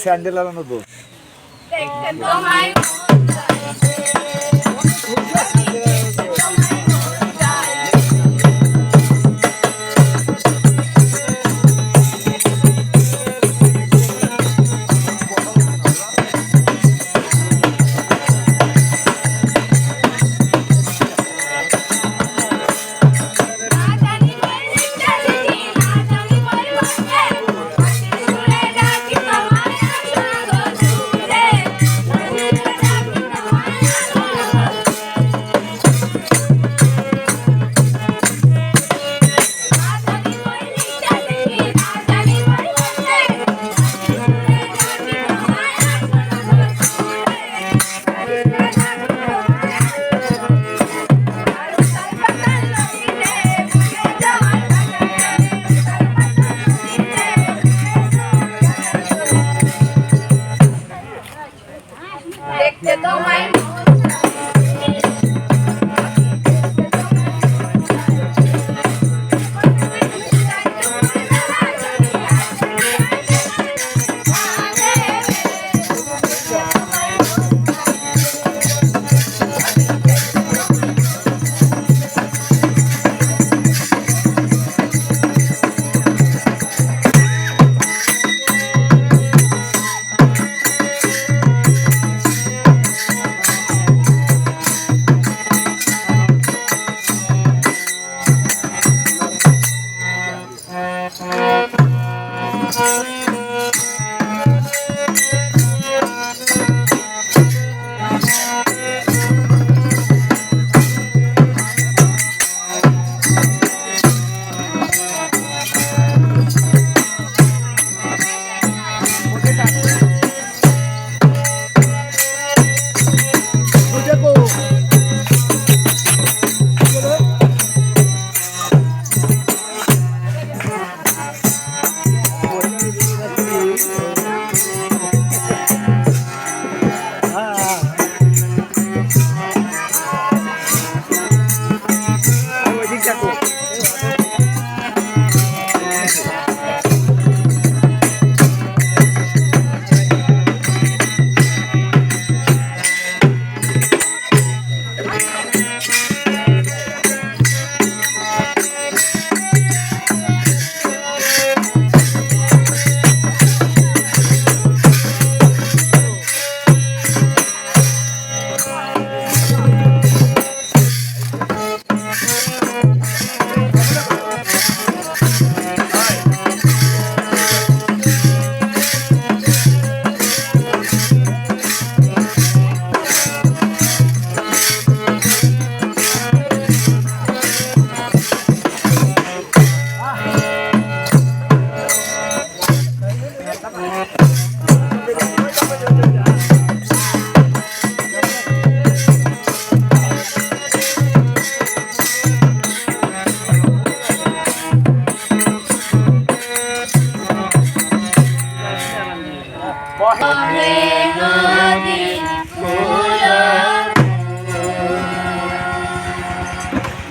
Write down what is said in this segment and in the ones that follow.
Sandal লাগানো দোষ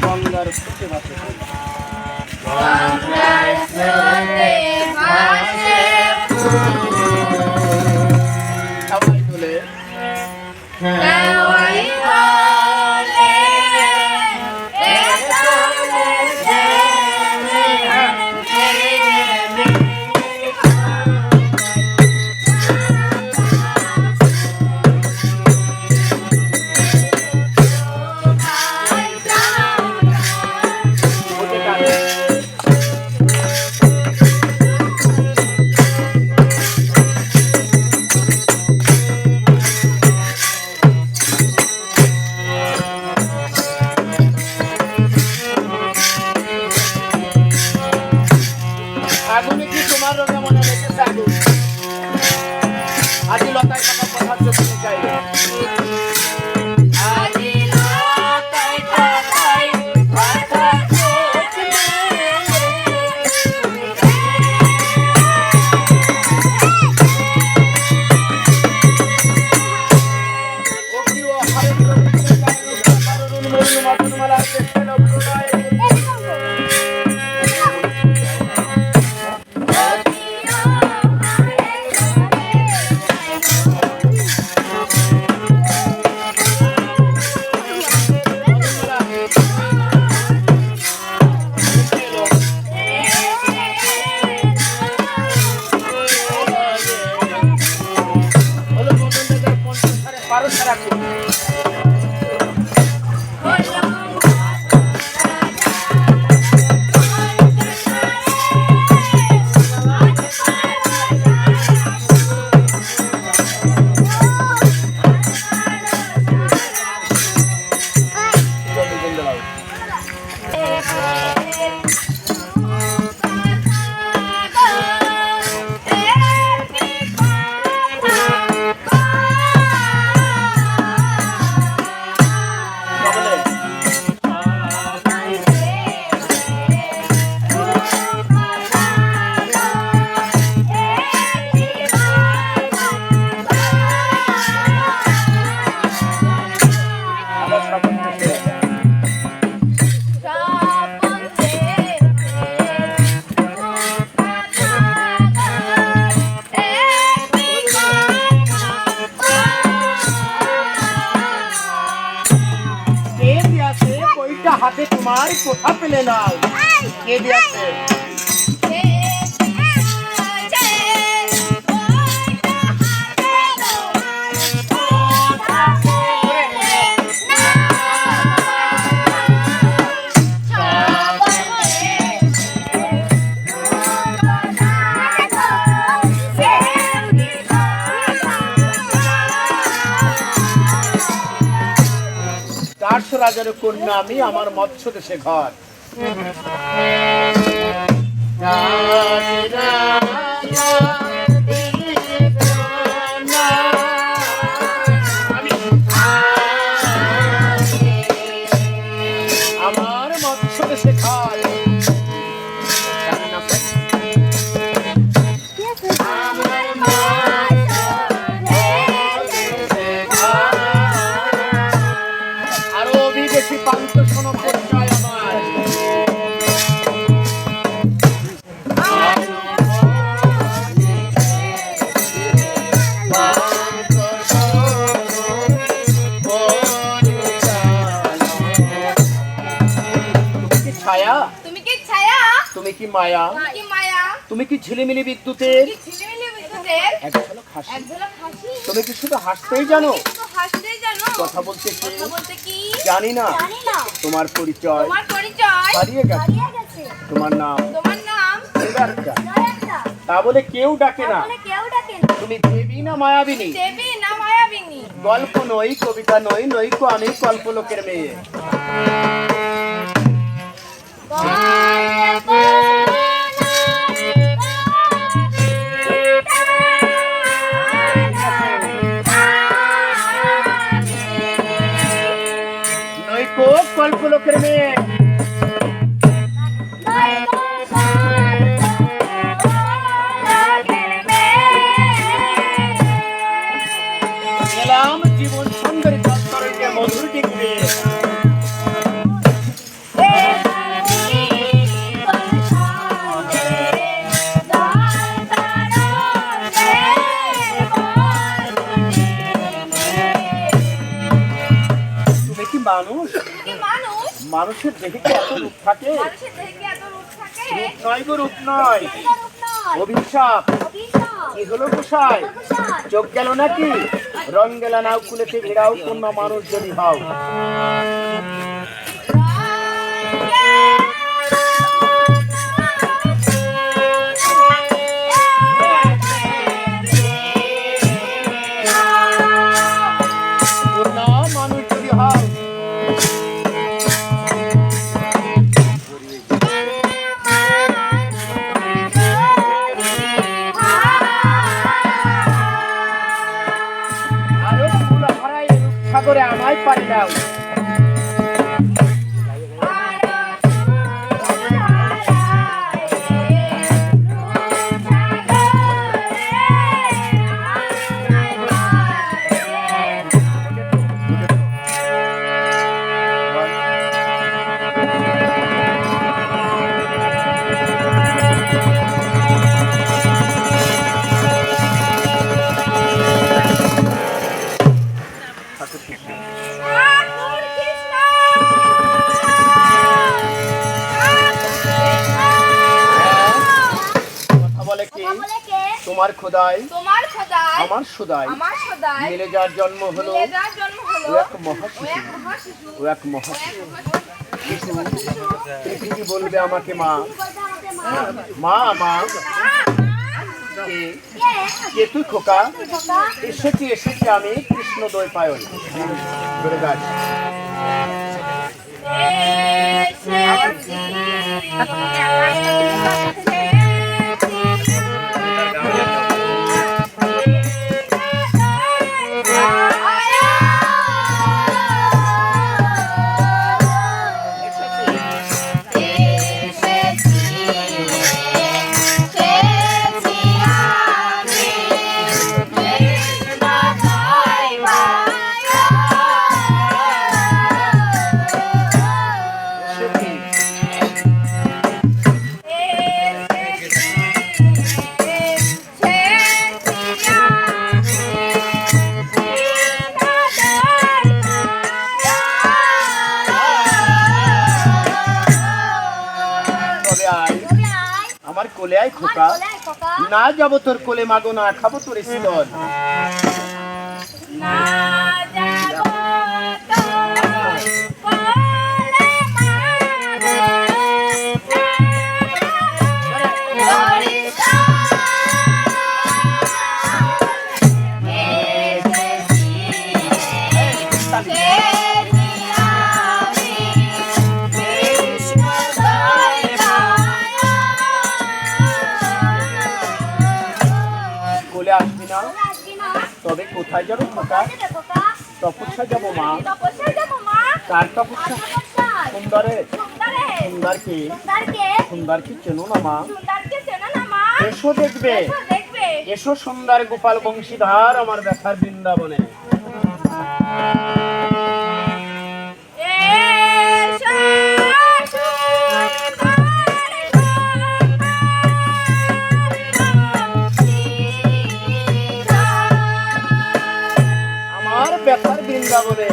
গঙ্গার স্রোতে ভাসে সবাই বলে আগুনে কি তোমার রোগে মনে রেখেছে আগুন আজি লতায় কথা কথা চোখে চাই হাতে তোমার কোথা পেলে নাও কে দিয়েছে রাজার কন্যা আমি আমার মৎস্য দেশে ঘর আমার মৎস্য দেশে ঘর তুমি কি মায়া তুমি কি ঝিলিমিলি বিদ্যুতের তুমি কি শুধু হাসতেই জানো কথা বলতে কি জানি না তোমার পরিচয় হারিয়ে গেছে তোমার নাম তা বলে কেউ ডাকে না তুমি দেবী না মায়াবিনী গল্প নই কবিতা নই নইকো আমি কল্পলোকের মেয়ে নইকো কল্পলোকের মেয়ে মানুষ? মানুষের দেহে কি এত রূপ থাকে? রূপ নয় গো, রূপ নয়, অভিশাপ। কি হলো গোসাই? চোখ গেল নাকি? রং গেল নাও কুলেতে ভিড়াও, কন্যা মানুষ যদি হও। কন্যা মানুষ যদি হও। আরো ফুল হারাই রক্ষা করে আমায় পারি দাও। তোমার খোদাই আমার সদাই মিলে যার জন্ম হলো, ও এক মহাশিশু, ও এক মহাশিশু। পৃথিবী বলবে আমাকে মা, মা মা। কে তুই খোকা? এসেছি এসেছি আমি কৃষ্ণ দই পায়ন। ধরে গাছ আমার কোলে আয় খোকা। না যাবো তোর কোলে মাগো, না খাবো তোর স্তন। আসবি না? তবে কোথায় যাবো খোকা? তপস্যা যাবো মা। কার তপস্যা? সুন্দরের। সুন্দর কি? সুন্দর কি চেনো না মা? এসো দেখবে, এসো সুন্দর গোপাল বংশীধার আমার ব্যথার বৃন্দাবনে। ব্যথার বৃন্দাবনে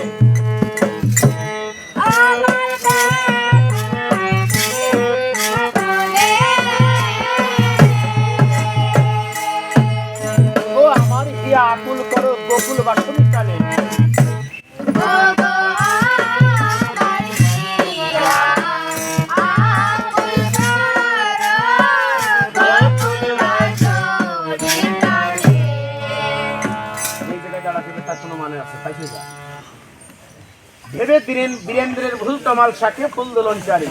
ও আমার হিয়া আকুল করো গোকুল বাসন কানে। ভেবে বীরেন্দ্রের ভুল তমাল শাকে ফুল দোলন চারি।